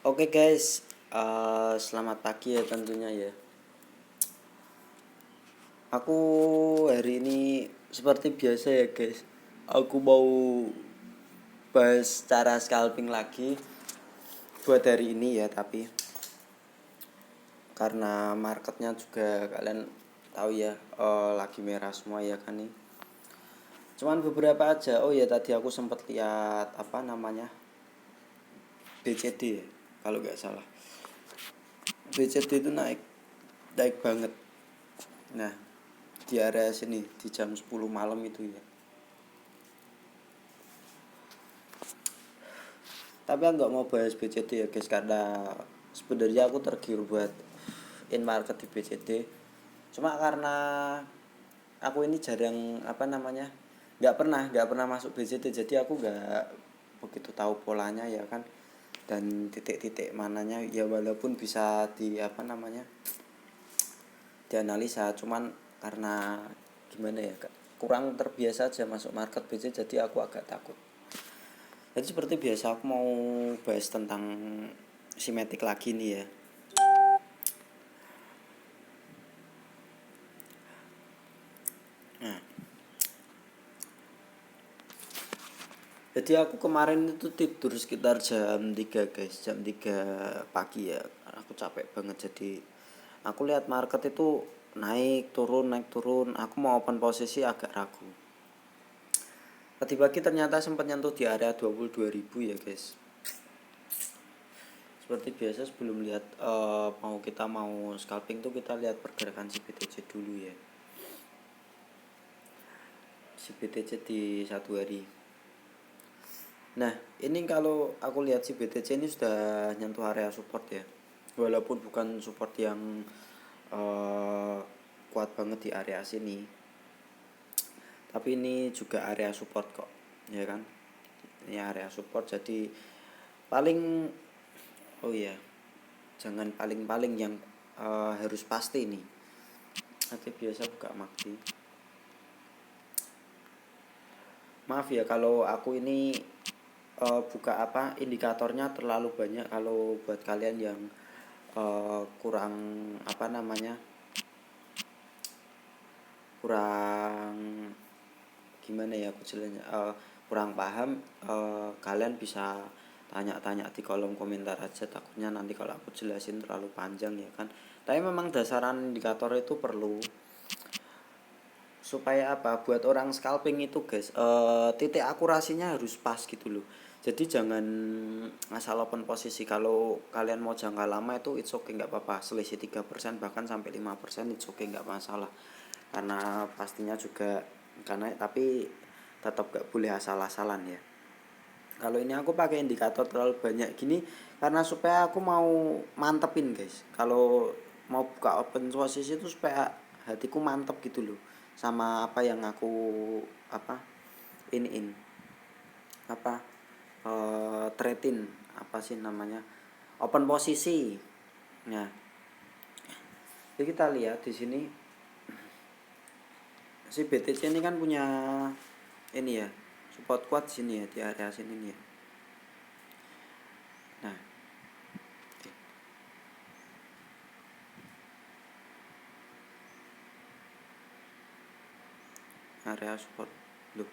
Oke guys, selamat pagi ya tentunya ya. Aku hari ini seperti biasa ya guys. Aku mau bahas cara scalping lagi buat hari ini ya, tapi karena marketnya juga kalian tahu ya, lagi merah semua ya kan nih. Cuman beberapa aja. Oh ya, tadi aku sempat lihat apa namanya, BCD ya, kalau nggak salah. BCD itu naik naik banget. Nah, di area sini di jam 10 malam itu ya. Tapi aku nggak mau bahas BCD ya guys, karena sebenarnya aku tergiur buat in market di BCD. Cuma karena aku ini jarang apa namanya, nggak pernah masuk BCD, jadi aku nggak begitu tahu polanya ya kan, dan titik-titik mananya ya, walaupun bisa di apa namanya, dianalisa. Cuman karena gimana ya, kurang terbiasa aja masuk market BCD, jadi aku agak takut. Jadi seperti biasa aku mau bahas tentang simetik lagi nih ya. Nah, jadi aku kemarin itu tidur sekitar jam 3 guys, jam 3 pagi ya. Aku capek banget, jadi aku lihat market itu naik turun naik turun. Aku mau open posisi agak ragu. Pagi-pagi ternyata sempat nyentuh di area 22.000 ya guys. Seperti biasa sebelum lihat kita mau scalping tuh kita lihat pergerakan si BTC dulu ya. Si BTC di satu hari. Nah, ini kalau aku lihat si BTC ini sudah nyentuh area support ya. Walaupun bukan support yang kuat banget di area sini, tapi ini juga area support kok, ya kan? Ini area support, jadi paling, oh iya, jangan paling-paling yang harus pasti nih. Nanti biasa buka MACD. Maaf ya kalau aku ini buka apa indikatornya terlalu banyak. Kalau buat kalian yang kurang apa namanya, kurang gimana ya aku jelasnya, kurang paham, kalian bisa tanya-tanya di kolom komentar aja, takutnya nanti kalau aku jelasin terlalu panjang ya kan. Tapi memang dasaran indikator itu perlu supaya apa, buat orang scalping itu guys, titik akurasinya harus pas gitu loh. Jadi jangan asal open posisi. Kalau kalian mau jangka lama itu it's okay, nggak apa-apa, selisih 3% bahkan sampai 5% it's okay, nggak masalah. Karena pastinya juga, karena tapi tetap gak boleh asal-asalan ya. Kalau ini aku pakai indikator terlalu banyak gini karena supaya aku mau mantepin guys. Kalau mau buka open posisi itu supaya hatiku mantep gitu loh sama apa yang aku apa in apa tretin, apa sih namanya, open posisi. Nah, jadi kita lihat di sini si BTC ini kan punya ini ya, support kuat sini ya, di area sini nih ya. Nah, area support loh.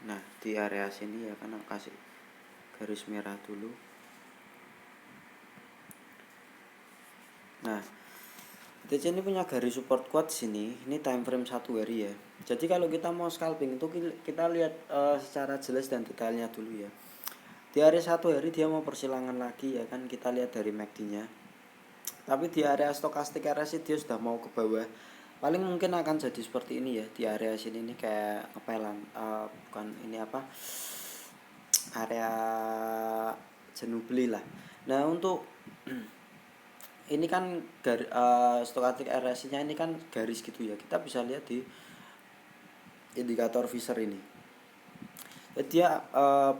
Nah, di area sini ya kan, kasih garis merah dulu. Nah, BTC ini punya garis support kuat sini. Ini time frame 1 hari ya. Jadi kalau kita mau scalping itu kita lihat secara jelas dan detailnya dulu ya. Di area 1 hari dia mau persilangan lagi ya kan, kita lihat dari MACD-nya. Tapi di area stokastik RSI dia sudah mau ke bawah. Paling mungkin akan jadi seperti ini ya, di area sini nih kayak kepelan, bukan ini apa, area jenuh beli lah. Nah, untuk ini kan stokastik RSI-nya ini kan garis gitu ya. Kita bisa lihat di indikator Fisher ini. Dia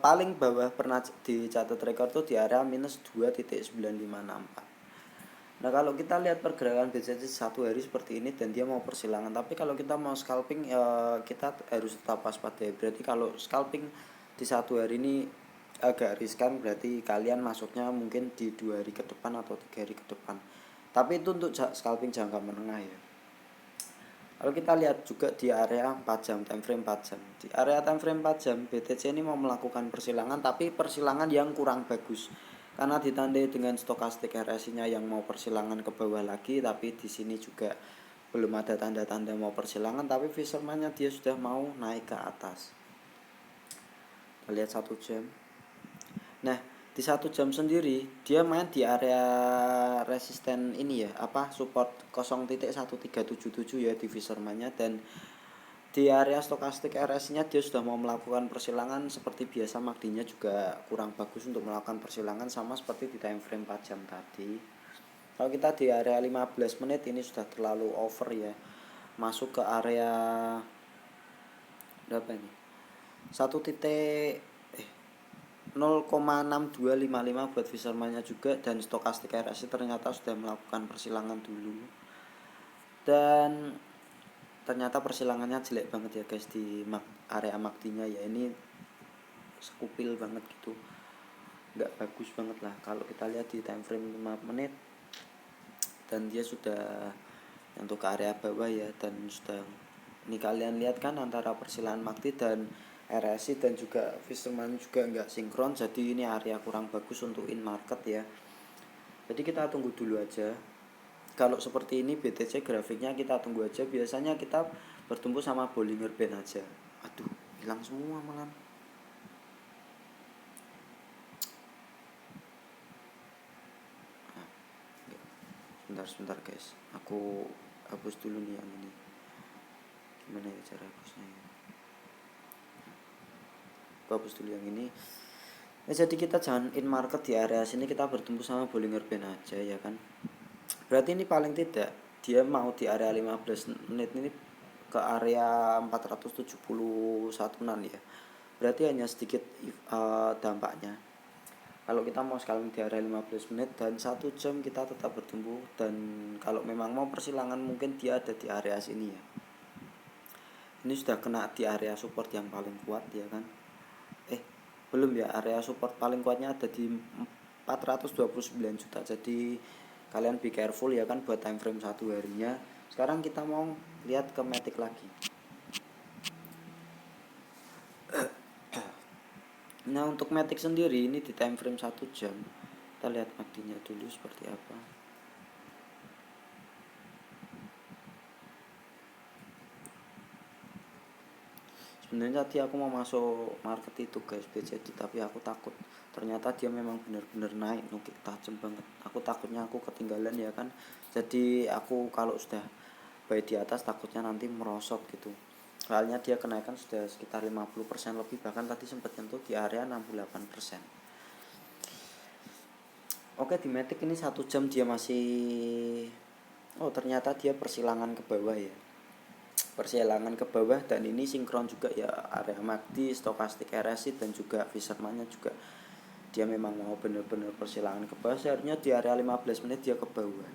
paling bawah pernah dicatat rekor tuh di area minus 2.9564. Nah kalau kita lihat pergerakan BCC satu hari seperti ini dan dia mau persilangan, tapi kalau kita mau scalping kita harus tetap waspada. Berarti kalau scalping di satu hari ini agak riskan, berarti kalian masuknya mungkin di 2 hari ke depan atau 3 hari ke depan. Tapi itu untuk scalping jangka menengah ya. Kalau kita lihat juga di area 4 jam, time frame 4 jam. Di area time frame 4 jam, BTC ini mau melakukan persilangan, tapi persilangan yang kurang bagus. Karena ditandai dengan stokastik RSI-nya yang mau persilangan ke bawah lagi, tapi di sini juga belum ada tanda-tanda mau persilangan, tapi Fisherman-nya dia sudah mau naik ke atas. Kita lihat 1 jam. Nah, di 1 jam sendiri dia main di area resisten ini ya, support 0.1377 ya di Fisherman-nya, dan di area stokastik RS-nya dia sudah mau melakukan persilangan. Seperti biasa MACD-nya juga kurang bagus untuk melakukan persilangan, sama seperti di time frame 4 jam tadi. Kalau kita di area 15 menit ini sudah terlalu over ya, masuk ke area berapa ini, 0,6255 buat Fisherman-nya juga, dan stokastik RSI ternyata sudah melakukan persilangan dulu, dan ternyata persilangannya jelek banget ya guys di area MACD-nya ya. Ini sekupil banget gitu, nggak bagus banget lah kalau kita lihat di time frame 5 menit, dan dia sudah untuk ke area bawah ya, dan sudah ini kalian lihat kan antara persilangan MACD dan RSI dan juga Fisherman juga nggak sinkron, jadi ini area kurang bagus untuk in market ya. Jadi kita tunggu dulu aja. Kalau seperti ini BTC grafiknya kita tunggu aja. Biasanya kita bertumbuh sama Bollinger Band aja. Aduh, hilang semua malah. Sebentar guys, aku hapus dulu nih yang ini. Gimana ya cara hapusnya ya? Aku hapus dulu yang ini. Jadi kita jangan in market di area sini, kita bertumbuh sama Bollinger Band aja ya kan. Berarti ini paling tidak dia mau di area 15 menit ini ke area 471-an ya. Berarti hanya sedikit dampaknya. Kalau kita mau sekali di area 15 menit dan 1 jam kita tetap bertumbuh, dan kalau memang mau persilangan mungkin dia ada di area sini ya. Ini sudah kena di area support yang paling kuat ya kan. Belum ya, area support paling kuatnya ada di 429 juta. Jadi kalian be careful ya kan buat time frame 1 harinya. Sekarang kita mau lihat ke Matic lagi. Nah untuk Matic sendiri ini di time frame 1 jam, kita lihat MACD-nya dulu seperti apa. Sebenarnya tadi aku mau masuk market itu guys BCD, tapi aku takut ternyata dia memang benar-benar naik nukik tajam banget. Aku takutnya aku ketinggalan ya kan. Jadi aku kalau sudah buy di atas takutnya nanti merosot gitu. Soalnya dia kenaikan sudah sekitar 50% lebih, bahkan tadi sempat nyentuh di area 68%. Oke, di Matic ini 1 jam dia masih ternyata dia persilangan ke bawah ya. Persilangan ke bawah, dan ini sinkron juga ya area MACD, stokastik RSI dan juga Fisherman-nya juga. Dia memang mau benar-benar persilangan ke bawah. Seharusnya di area 15 menit dia ke bawah.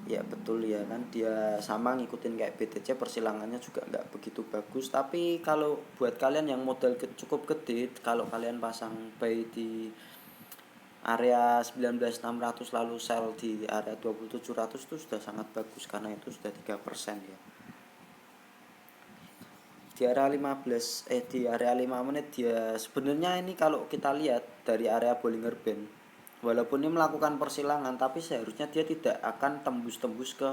Ya betul ya kan, dia sama ngikutin kayak BTC, persilangannya juga nggak begitu bagus. Tapi kalau buat kalian yang modal cukup gede, kalau kalian pasang buy di area 19.600 lalu sell di area 2700 itu sudah sangat bagus, karena itu sudah 3% ya. Di area 5 menit dia sebenarnya ini kalau kita lihat dari area Bollinger Band, walaupun ini melakukan persilangan, tapi seharusnya dia tidak akan tembus-tembus ke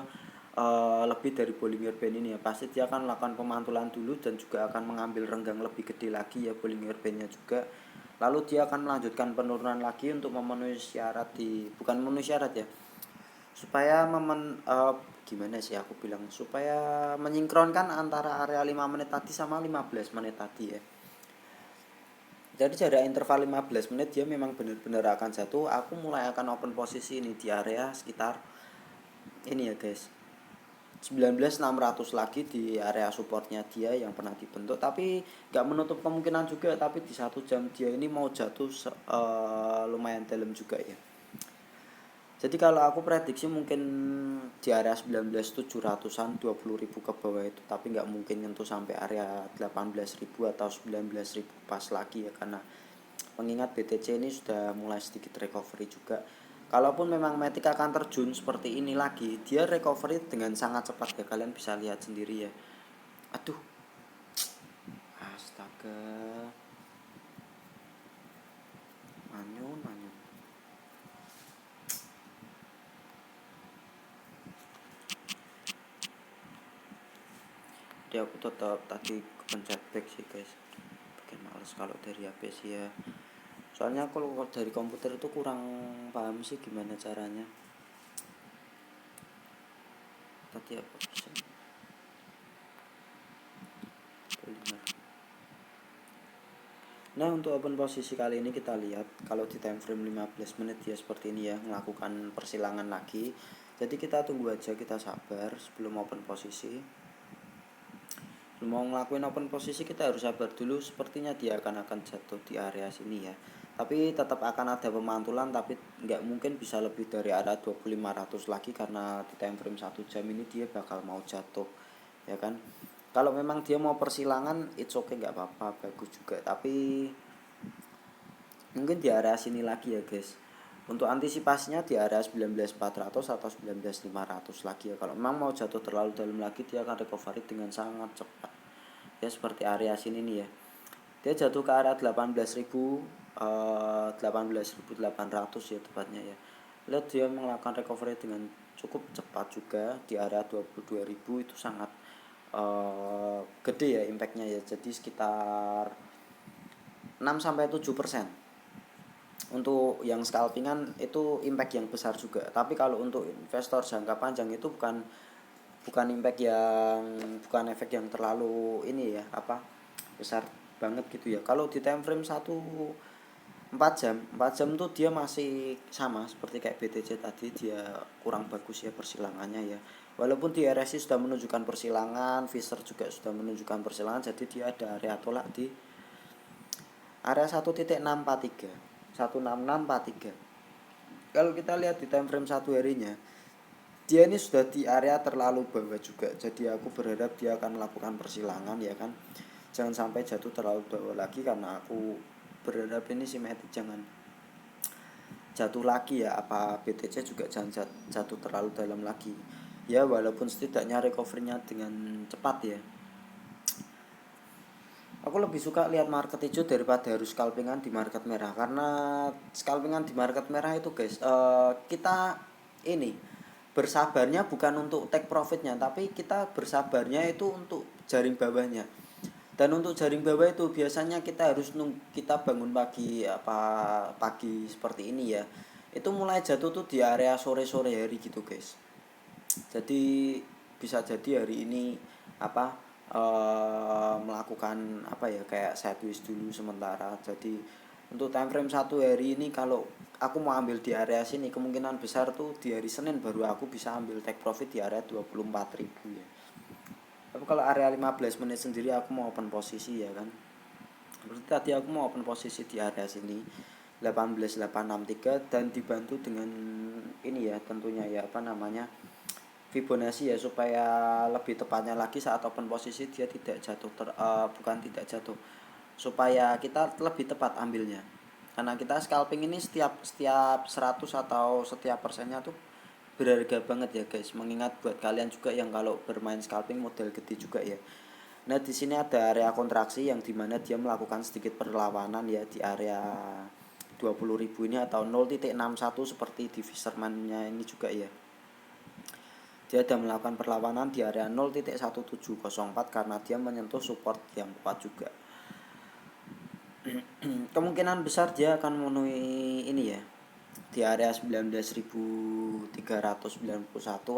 lebih dari Bollinger Band ini ya. Pasti dia akan melakukan pemantulan dulu dan juga akan mengambil renggang lebih gede lagi ya Bollinger Band-nya juga. Lalu dia akan melanjutkan penurunan lagi untuk memenuhi syarat bukan memenuhi syarat ya, supaya gimana sih aku bilang, supaya menyinkronkan antara area 5 menit tadi sama 15 menit tadi ya. Jadi jarak interval 15 menit dia memang benar-benar akan jatuh. Aku mulai akan open posisi ini di area sekitar ini ya guys, 19.600 lagi di area supportnya dia yang pernah dibentuk, tapi nggak menutup kemungkinan juga. Tapi di 1 jam dia ini mau jatuh lumayan dalam juga ya. Jadi kalau aku prediksi mungkin di area 19.700-an, 20.000 ke bawah itu, tapi nggak mungkin nyentuh sampai area 18.000 atau 19.000 pas lagi ya, karena mengingat BTC ini sudah mulai sedikit recovery juga. Kalaupun memang Matic akan terjun seperti ini lagi, dia recovery dengan sangat cepat ya, kalian bisa lihat sendiri ya. Aduh, astaga, manyun manyun. Jadi aku tetap tadi kepencet back sih guys, bikin males kalau dari HP sih ya. Soalnya kalau dari komputer itu kurang paham sih gimana caranya. Tadi apa bisa Polymer. Nah, untuk open posisi kali ini kita lihat kalau di time frame 15 menit ya seperti ini ya, melakukan persilangan lagi. Jadi kita tunggu aja, kita sabar sebelum open posisi. Sebelum mau ngelakuin open posisi kita harus sabar dulu, sepertinya dia akan jatuh di area sini ya. Tapi tetap akan ada pemantulan, tapi nggak mungkin bisa lebih dari area 2500 lagi, karena di time frame 1 jam ini dia bakal mau jatuh ya kan. Kalau memang dia mau persilangan it's okay, nggak apa-apa, bagus juga, tapi mungkin di area sini lagi ya guys. Untuk antisipasinya di area 19.400 atau 19.500 lagi ya. Kalau memang mau jatuh terlalu dalam lagi, dia akan recovery dengan sangat cepat ya, seperti area sini nih ya. Dia jatuh ke area 18.000, 18.800 ya tepatnya ya. Lihat dia melakukan recovery dengan cukup cepat juga di area 22.000, itu sangat gede ya impactnya ya. Jadi sekitar 6-7%. Untuk yang scalpingan itu impact yang besar juga. Tapi kalau untuk investor jangka panjang itu bukan impact yang, bukan efek yang terlalu ini ya, apa, besar banget gitu ya. Kalau di time frame 4 jam tuh dia masih sama seperti kayak BTC tadi, dia kurang bagus ya persilangannya ya. Walaupun di RSI sudah menunjukkan persilangan, Fisher juga sudah menunjukkan persilangan, jadi dia ada area tolak di area 1.643, 16643. Kalau kita lihat di time frame 1 harinya, dia ini sudah di area terlalu bawah juga. Jadi aku berharap dia akan melakukan persilangan ya kan. Jangan sampai jatuh terlalu bawah lagi, karena aku berharap ini si Matic jangan jatuh lagi ya. Apa BTC juga jangan jatuh terlalu dalam lagi ya, walaupun setidaknya recovery-nya dengan cepat ya. Aku lebih suka lihat market hijau daripada harus scalpingan di market merah, karena scalpingan di market merah itu guys, kita ini bersabarnya bukan untuk take profitnya, tapi kita bersabarnya itu untuk jaring bawahnya. Dan untuk jaring bawah itu biasanya kita harus kita bangun pagi, pagi seperti ini ya, itu mulai jatuh tuh di area sore-sore hari gitu guys. Jadi bisa jadi hari ini melakukan kayak sideways dulu sementara. Jadi untuk time frame 1 hari ini, kalau aku mau ambil di area sini, kemungkinan besar tuh di hari Senin baru aku bisa ambil take profit di area 24.000 ya. Tapi kalau area 15 menit sendiri aku mau open posisi ya kan. Berarti tadi aku mau open posisi di area sini 18.863, dan dibantu dengan ini ya tentunya ya, Fibonacci ya, supaya lebih tepatnya lagi saat open posisi dia tidak jatuh bukan tidak jatuh, supaya kita lebih tepat ambilnya. Karena kita scalping ini setiap 100 atau setiap persennya tuh berharga banget ya guys. Mengingat buat kalian juga yang kalau bermain scalping modal gede juga ya. Nah, di sini ada area kontraksi yang dimana dia melakukan sedikit perlawanan ya di area 20.000 ini atau 0.61 seperti di Fisherman-nya ini juga ya. Dia ada melakukan perlawanan di area 0.1704 karena dia menyentuh support yang kuat juga. Kemungkinan besar dia akan memenuhi ini ya, di area 19.391,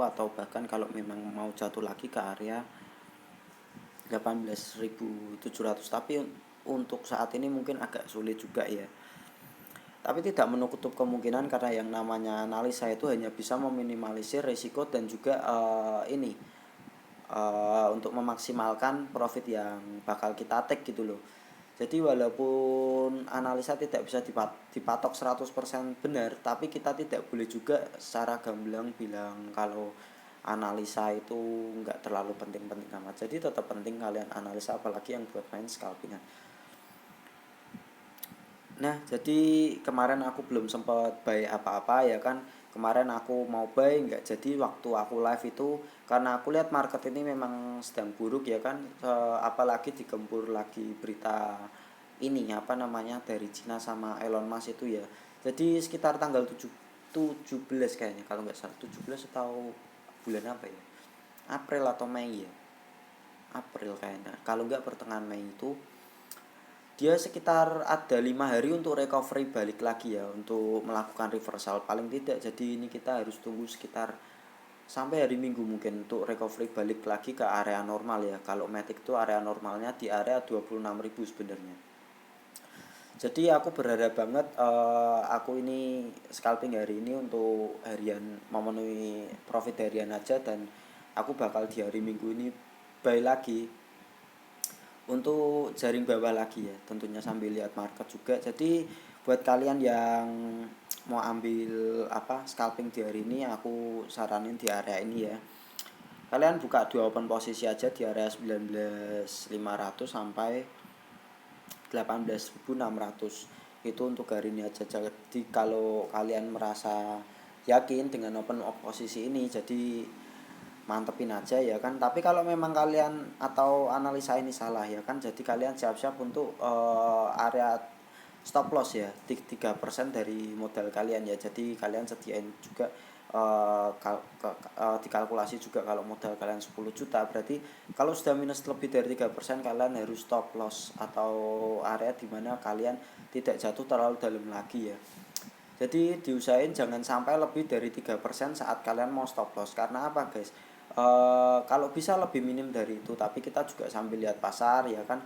atau bahkan kalau memang mau jatuh lagi ke area 18.700. Tapi untuk saat ini mungkin agak sulit juga ya. Tapi tidak menutup kemungkinan, karena yang namanya analisa itu hanya bisa meminimalisir risiko dan juga untuk memaksimalkan profit yang bakal kita take gitu loh. Jadi walaupun analisa tidak bisa dipatok 100% benar, tapi kita tidak boleh juga secara gamblang bilang kalau analisa itu nggak terlalu penting-penting amat. Jadi tetap penting kalian analisa, apalagi yang buat main scalpingan. Nah, jadi kemarin aku belum sempat buy apa-apa ya kan. Kemarin aku mau buy nggak jadi waktu aku live itu, karena aku lihat market ini memang sedang buruk ya kan. Apalagi digempur lagi berita ini apa namanya dari Cina sama Elon Musk itu ya. Jadi sekitar tanggal 17 kayaknya kalau nggak salah, 17 atau bulan apa ya? April atau Mei ya? April kayaknya. Kalau nggak pertengahan Mei itu dia sekitar ada 5 hari untuk recovery balik lagi ya, untuk melakukan reversal paling tidak. Jadi ini kita harus tunggu sekitar sampai hari Minggu mungkin untuk recovery balik lagi ke area normal ya. Kalau Matic itu area normalnya di area 26.000 sebenarnya. Jadi aku berharap banget aku ini scalping hari ini untuk harian, memenuhi profit harian aja, dan aku bakal di hari Minggu ini buy lagi untuk jaring bawah lagi ya, tentunya sambil lihat market juga. Jadi buat kalian yang mau ambil apa scalping di hari ini, aku saranin di area ini ya. Kalian buka dua open posisi aja di area 19.500 sampai 18.600. Itu untuk hari ini aja. Jadi kalau kalian merasa yakin dengan open posisi ini, jadi mantepin aja ya kan. Tapi kalau memang kalian atau analisa ini salah ya kan, jadi kalian siap-siap untuk area stop loss ya, 3% dari modal kalian ya. Jadi kalian sediain juga dikalkulasi juga kalau modal kalian 10 juta, berarti kalau sudah minus lebih dari 3% kalian harus stop loss atau area dimana kalian tidak jatuh terlalu dalam lagi ya. Jadi diusahain jangan sampai lebih dari 3% saat kalian mau stop loss. Karena apa guys? Kalau bisa lebih minim dari itu, tapi kita juga sambil lihat pasar ya kan.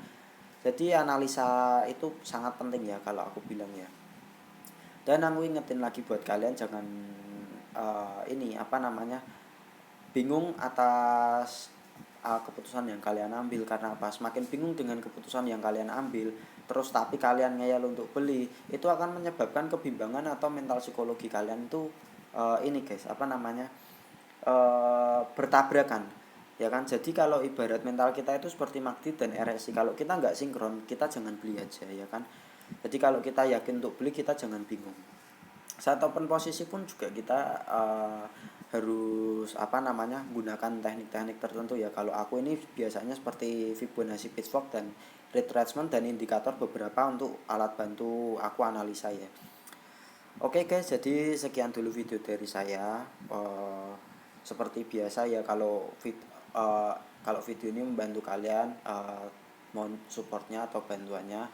Jadi analisa itu sangat penting ya kalau aku bilang ya. Dan aku ingetin lagi buat kalian, jangan ini apa namanya, bingung atas keputusan yang kalian ambil. Karena apa? Semakin bingung dengan keputusan yang kalian ambil terus tapi kalian ngeyel untuk beli, itu akan menyebabkan kebimbangan atau mental psikologi kalian itu ini guys apa namanya, bertabrakan ya kan. Jadi kalau ibarat mental kita itu seperti MACD dan RSI, kalau kita nggak sinkron kita jangan beli aja ya kan. Jadi kalau kita yakin untuk beli kita jangan bingung. Saat open posisi pun juga kita harus apa namanya gunakan teknik-teknik tertentu ya. Kalau aku ini biasanya seperti Fibonacci Pitchfork dan retracement dan indikator beberapa untuk alat bantu aku analisa ya. Oke guys, jadi sekian dulu video dari saya. Seperti biasa ya, kalau video ini membantu kalian, mohon supportnya atau bantuannya.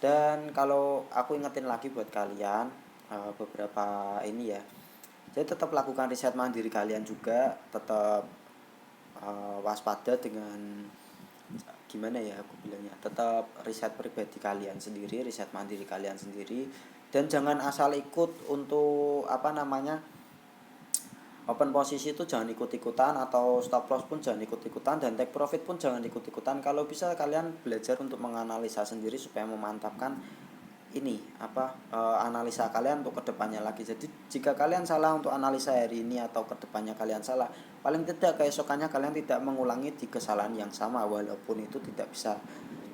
Dan kalau aku ingetin lagi buat kalian beberapa ini ya, jadi tetap lakukan riset mandiri kalian juga, tetap waspada dengan gimana ya aku bilangnya, tetap riset pribadi kalian sendiri, riset mandiri kalian sendiri, dan jangan asal ikut untuk apa namanya open posisi itu jangan ikut-ikutan, atau stop loss pun jangan ikut-ikutan, dan take profit pun jangan ikut-ikutan. Kalau bisa kalian belajar untuk menganalisa sendiri supaya memantapkan ini apa analisa kalian untuk kedepannya lagi. Jadi jika kalian salah untuk analisa hari ini atau kedepannya kalian salah, paling tidak keesokannya kalian tidak mengulangi di kesalahan yang sama, walaupun itu tidak bisa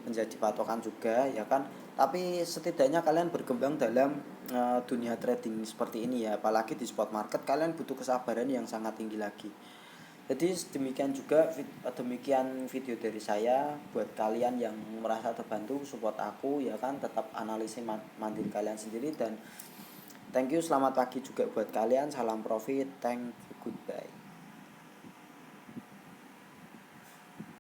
menjadi patokan juga ya kan. Tapi setidaknya kalian berkembang dalam dunia trading seperti ini ya, apalagi di spot market kalian butuh kesabaran yang sangat tinggi lagi. Jadi demikian video dari saya. Buat kalian yang merasa terbantu, support aku ya kan, tetap analisis mandiri kalian sendiri. Dan thank you, selamat pagi juga buat kalian, salam profit, thank you, goodbye.